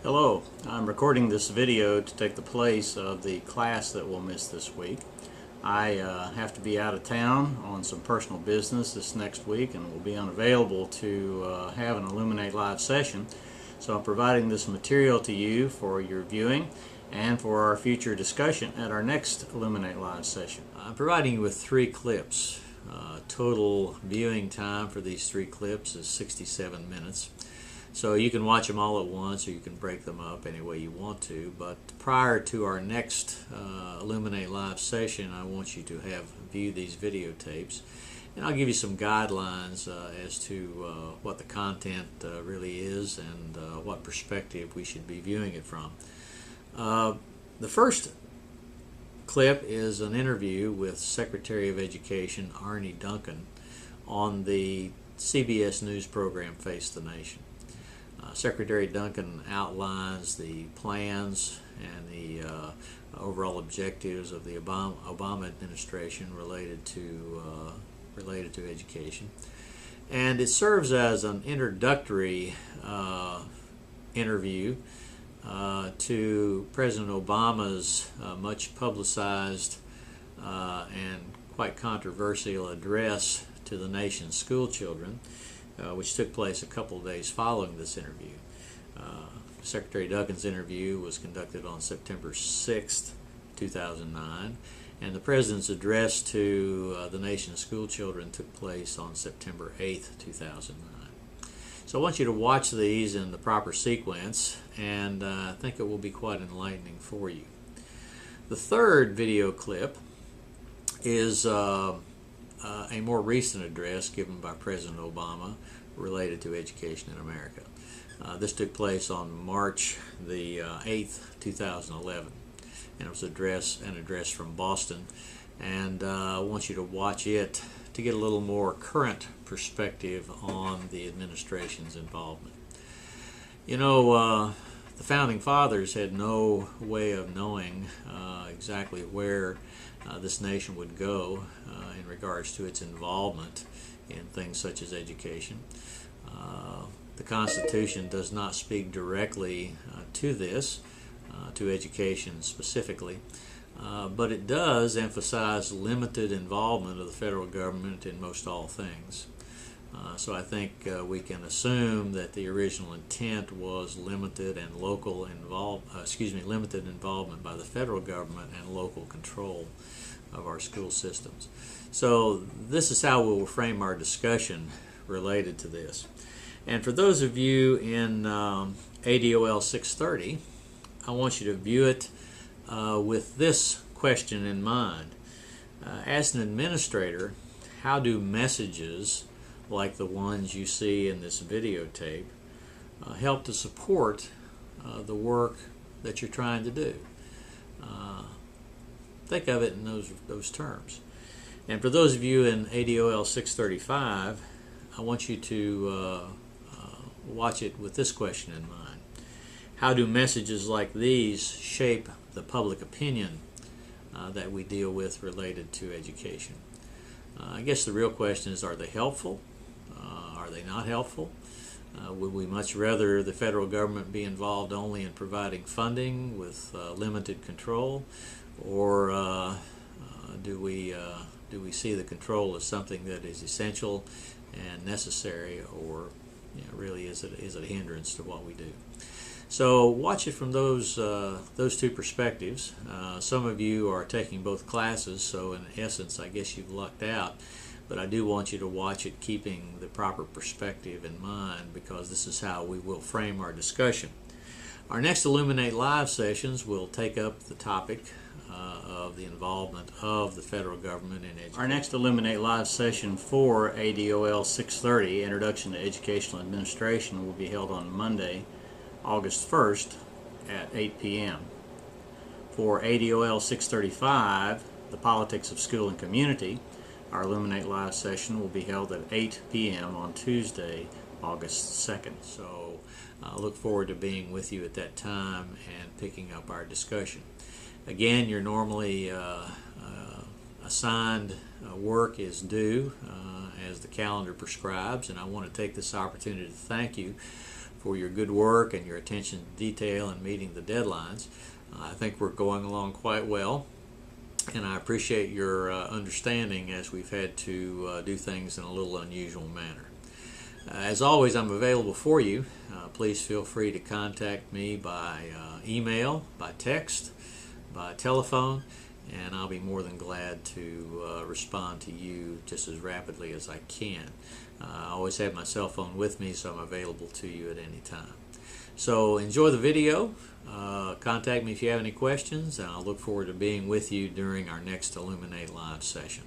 Hello, I'm recording this video to take the place of the class that we'll miss this week. I have to be out of town on some personal business this next week and will be unavailable to have an Illuminate Live session. So I'm providing this material to you for your viewing and for our future discussion at our next Illuminate Live session. I'm providing you with 3 clips. Total viewing time for these 3 clips is 67 minutes. So you can watch them all at once or you can break them up any way you want to, but prior to our next Illuminate Live session, I want you to view these videotapes, and I'll give you some guidelines as to what the content really is and what perspective we should be viewing it from. The first clip is an interview with Secretary of Education Arne Duncan on the CBS News program Face the Nation. Secretary Duncan outlines the plans and the overall objectives of the Obama administration related to education, and it serves as an introductory interview to President Obama's much publicized and quite controversial address to the nation's school children, which took place a couple of days following this interview. Secretary Duncan's interview was conducted on September 6th, 2009, and the President's address to the nation's school children took place on September 8th, 2009. So I want you to watch these in the proper sequence, and I think it will be quite enlightening for you. The third video clip is a more recent address given by President Obama related to education in America. This took place on March the 8th, 2011, and it was an address from Boston, and I want you to watch it to get a little more current perspective on the administration's involvement. You know, the Founding Fathers had no way of knowing exactly where this nation would go in regards to its involvement in things such as education. The Constitution does not speak directly to this, to education specifically, but it does emphasize limited involvement of the federal government in most all things. So I think we can assume that the original intent was limited involvement by the federal government and local control of our school systems. So this is how we will frame our discussion related to this. And for those of you in ADOL 630, I want you to view it with this question in mind. As an administrator, how do messages like the ones you see in this videotape help to support the work that you're trying to do? Think of it in those terms. And for those of you in ADOL 635, I want you to watch it with this question in mind. How do messages like these shape the public opinion that we deal with related to education? I guess the real question is, are they helpful? Are they not helpful? Would we much rather the federal government be involved only in providing funding with limited control, or do we see the control as something that is essential and necessary, or really is it a hindrance to what we do? So watch it from those two perspectives. Some of you are taking both classes, so in essence I guess you've lucked out, but I do want you to watch it keeping the proper perspective in mind, because this is how we will frame our discussion. Our next Illuminate Live sessions will take up the topic of the involvement of the federal government in education. Our next Illuminate Live session for ADOL 630, Introduction to Educational Administration, will be held on Monday, August 1st at 8 p.m. For ADOL 635, The Politics of School and Community, our Illuminate Live session will be held at 8 p.m. on Tuesday, August 2nd. So I look forward to being with you at that time and picking up our discussion. Again, your normally assigned work is due as the calendar prescribes, and I want to take this opportunity to thank you for your good work and your attention to detail and meeting the deadlines. I think we're going along quite well, and I appreciate your understanding as we've had to do things in a little unusual manner. As always, I'm available for you. Please feel free to contact me by email, by text, by telephone, and I'll be more than glad to respond to you just as rapidly as I can. I always have my cell phone with me, so I'm available to you at any time. So enjoy the video. Contact me if you have any questions, and I'll look forward to being with you during our next Illuminate Live session.